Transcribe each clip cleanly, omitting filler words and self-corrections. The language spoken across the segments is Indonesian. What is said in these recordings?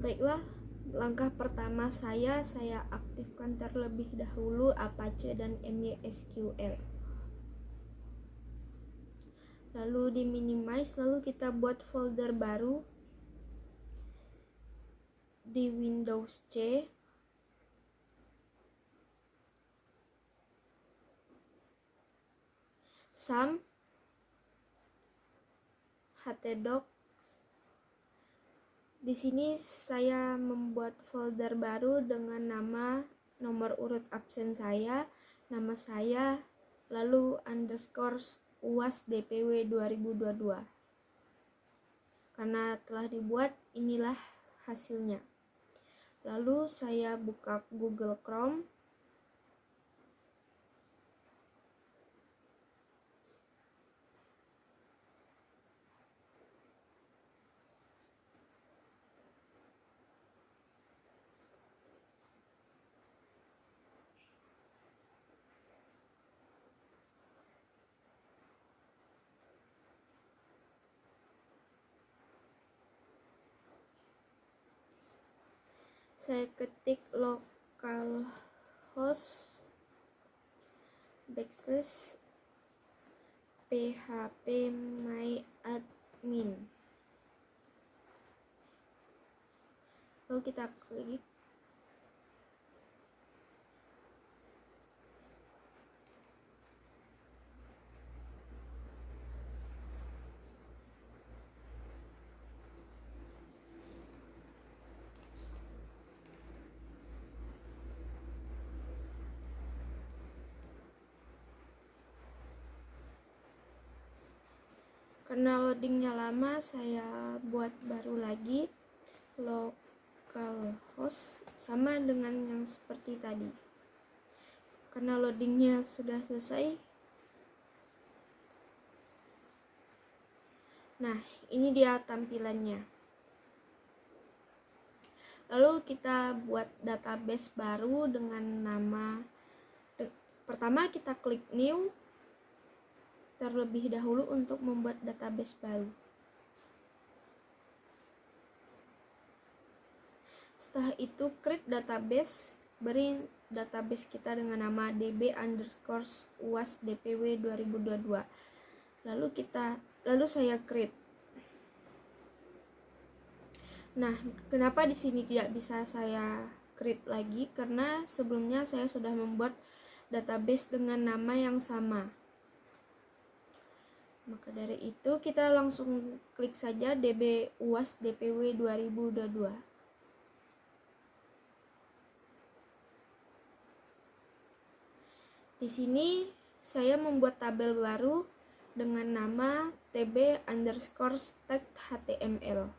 Baiklah, langkah pertama saya aktifkan terlebih dahulu Apache dan MySQL. Lalu di minimize, lalu kita buat folder baru di Windows C. Sum htdocs. Di sini saya membuat folder baru dengan nama, nomor urut absen saya, nama saya, lalu underscore UAS DPW 2022. Karena telah dibuat, inilah hasilnya. Lalu saya buka Google Chrome. Saya ketik localhost /phpMyAdmin. Lalu kita klik. Karena loadingnya lama, saya buat baru lagi localhost sama dengan yang seperti tadi. Karena loadingnya sudah selesai. Nah, ini dia tampilannya. Lalu kita buat database baru dengan nama, pertama kita klik new terlebih dahulu untuk membuat database baru. Setelah itu create database, beri database kita dengan nama db_uas_dpw 2022. Lalu saya create. Nah, kenapa di sini tidak bisa saya create lagi? Karena sebelumnya saya sudah membuat database dengan nama yang sama. Maka dari itu kita langsung klik saja db uas dpw 2022. Di sini saya membuat tabel baru dengan nama tb_stat.html.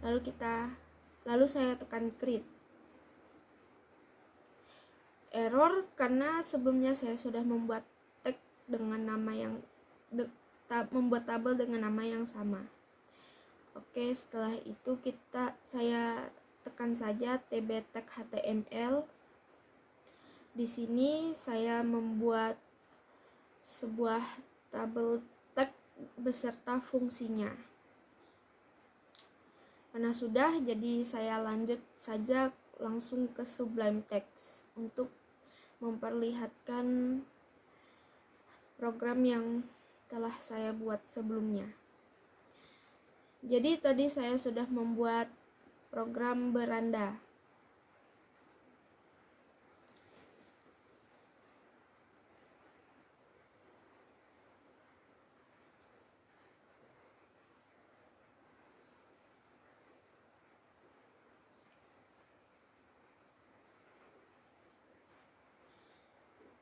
Lalu saya tekan create. Error karena sebelumnya saya sudah membuat tag dengan nama yang membuat tabel dengan nama yang sama. Oke, setelah itu saya tekan saja tb tag html. Di sini saya membuat sebuah tabel tag beserta fungsinya. Karena sudah, jadi saya lanjut saja langsung ke Sublime Text untuk memperlihatkan program yang telah saya buat sebelumnya. Jadi tadi saya sudah membuat program beranda.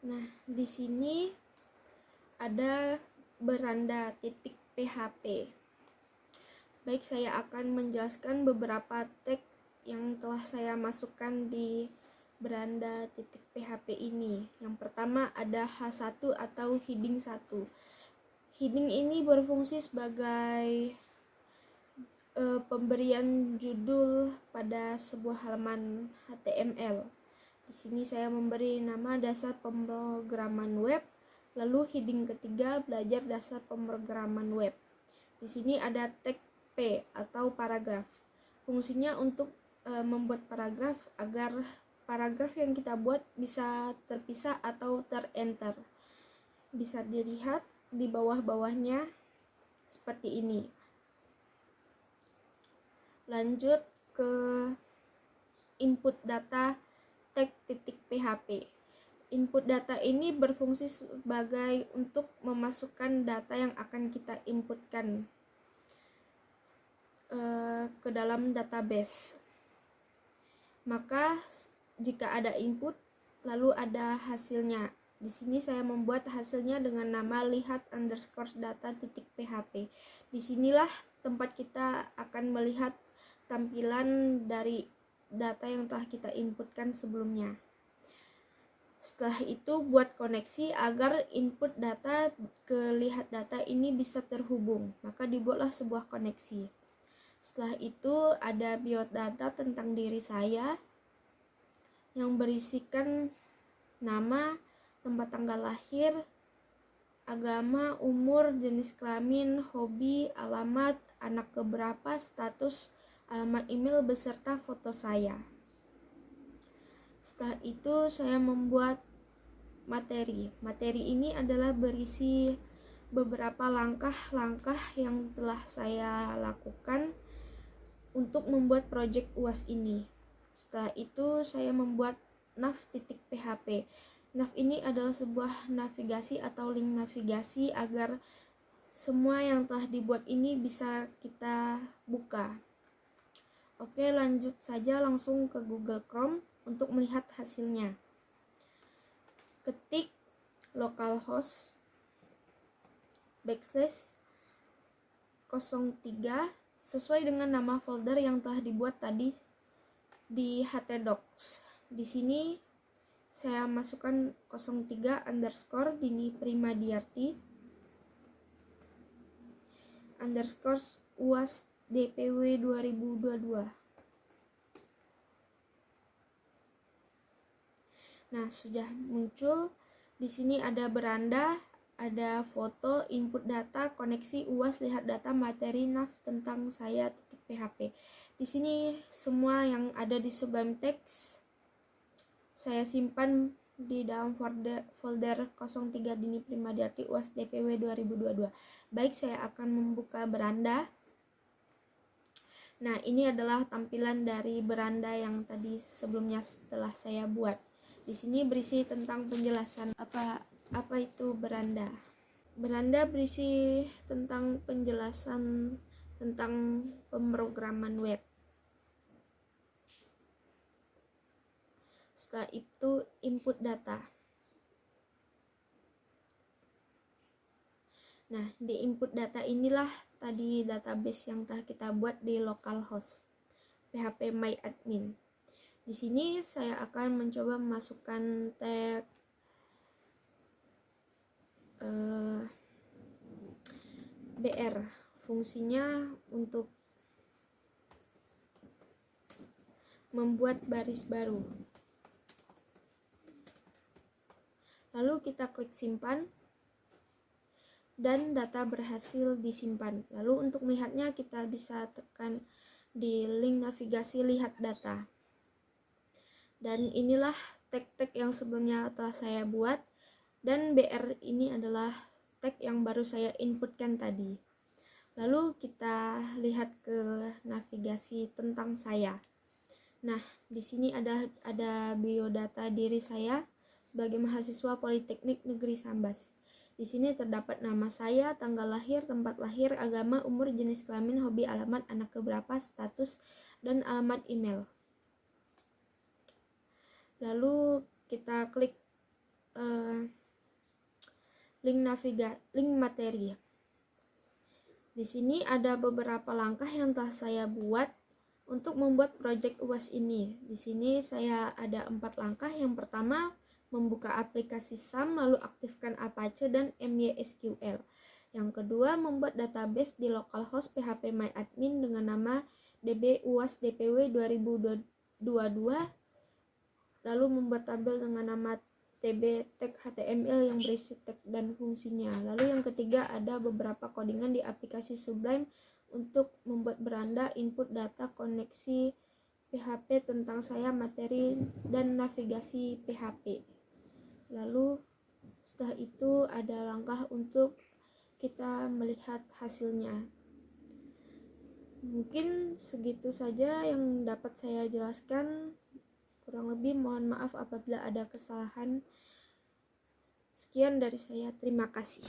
Nah, di sini ada beranda.php. Baik, saya akan menjelaskan beberapa tag yang telah saya masukkan di beranda.php ini. Yang pertama ada H1 atau heading 1. Heading ini berfungsi sebagai pemberian judul pada sebuah halaman HTML. Di sini saya memberi nama dasar pemrograman web. Lalu heading ketiga, belajar dasar pemrograman web. Di sini ada tag P atau paragraf. Fungsinya untuk membuat paragraf agar paragraf yang kita buat bisa terpisah atau terenter. Bisa dilihat di bawah-bawahnya seperti ini. Lanjut ke input data tag.php. Input data ini berfungsi sebagai untuk memasukkan data yang akan kita inputkan ke dalam database. Maka jika ada input lalu ada hasilnya. Di sini saya membuat hasilnya dengan nama lihat_data.php. Disinilah tempat kita akan melihat tampilan dari data yang telah kita inputkan sebelumnya. Setelah itu buat koneksi agar input data ke lihat data ini bisa terhubung. Maka dibuatlah sebuah koneksi. Setelah itu ada biodata tentang diri saya yang berisikan nama, tempat tanggal lahir, agama, umur, jenis kelamin, hobi, alamat, anak keberapa, status, alamat email beserta foto saya. Setelah itu saya membuat materi. Materi ini adalah berisi beberapa langkah-langkah yang telah saya lakukan untuk membuat project UAS ini. Setelah itu saya membuat nav.php. Nav ini adalah sebuah navigasi atau link navigasi agar semua yang telah dibuat ini bisa kita buka. Oke, lanjut saja langsung ke Google Chrome untuk melihat hasilnya. Ketik localhost /03 sesuai dengan nama folder yang telah dibuat tadi di htdocs. Di sini saya masukkan 03 underscore Dini Primadiarti underscore UAS DPW 2022. Nah, sudah muncul. Di sini ada beranda, ada foto, input data, koneksi, UAS, lihat data, materi, nav tentang saya.php. Di sini semua yang ada di Sublime Text saya simpan di dalam folder 03 Dini Primadiarti UAS DPW 2022. Baik, saya akan membuka beranda. Nah, ini adalah tampilan dari beranda yang tadi sebelumnya setelah saya buat. Di sini berisi tentang penjelasan apa itu beranda. Beranda berisi tentang penjelasan tentang pemrograman web. Setelah itu input data. Nah, di input data inilah tadi database yang telah kita buat di localhost phpMyAdmin. Di sini saya akan mencoba memasukkan tag BR. Fungsinya untuk membuat baris baru. Lalu kita klik simpan dan data berhasil disimpan. Lalu untuk melihatnya kita bisa tekan di link navigasi lihat data. Dan inilah tag-tag yang sebelumnya telah saya buat, dan BR ini adalah tag yang baru saya inputkan tadi. Lalu kita lihat ke navigasi tentang saya. Nah, di sini ada biodata diri saya sebagai mahasiswa Politeknik Negeri Sambas. Di sini terdapat nama saya, tanggal lahir, tempat lahir, agama, umur, jenis kelamin, hobi, alamat, anak keberapa, status, dan alamat email. Lalu kita klik link materi. Di sini ada beberapa langkah yang telah saya buat untuk membuat project UAS ini. Di sini saya ada 4 langkah. Yang pertama, membuka aplikasi SAM, lalu aktifkan Apache dan MySQL. Yang kedua, membuat database di localhost phpMyAdmin dengan nama db_uas_dpw 2022, lalu membuat tabel dengan nama tb tag HTML yang berisi tag dan fungsinya. Lalu yang ketiga, ada beberapa codingan di aplikasi Sublime untuk membuat beranda, input data, koneksi PHP tentang saya, materi dan navigasi PHP. Lalu setelah itu ada langkah untuk kita melihat hasilnya. Mungkin segitu saja yang dapat saya jelaskan. Kurang lebih mohon maaf apabila ada kesalahan. Sekian dari saya, terima kasih.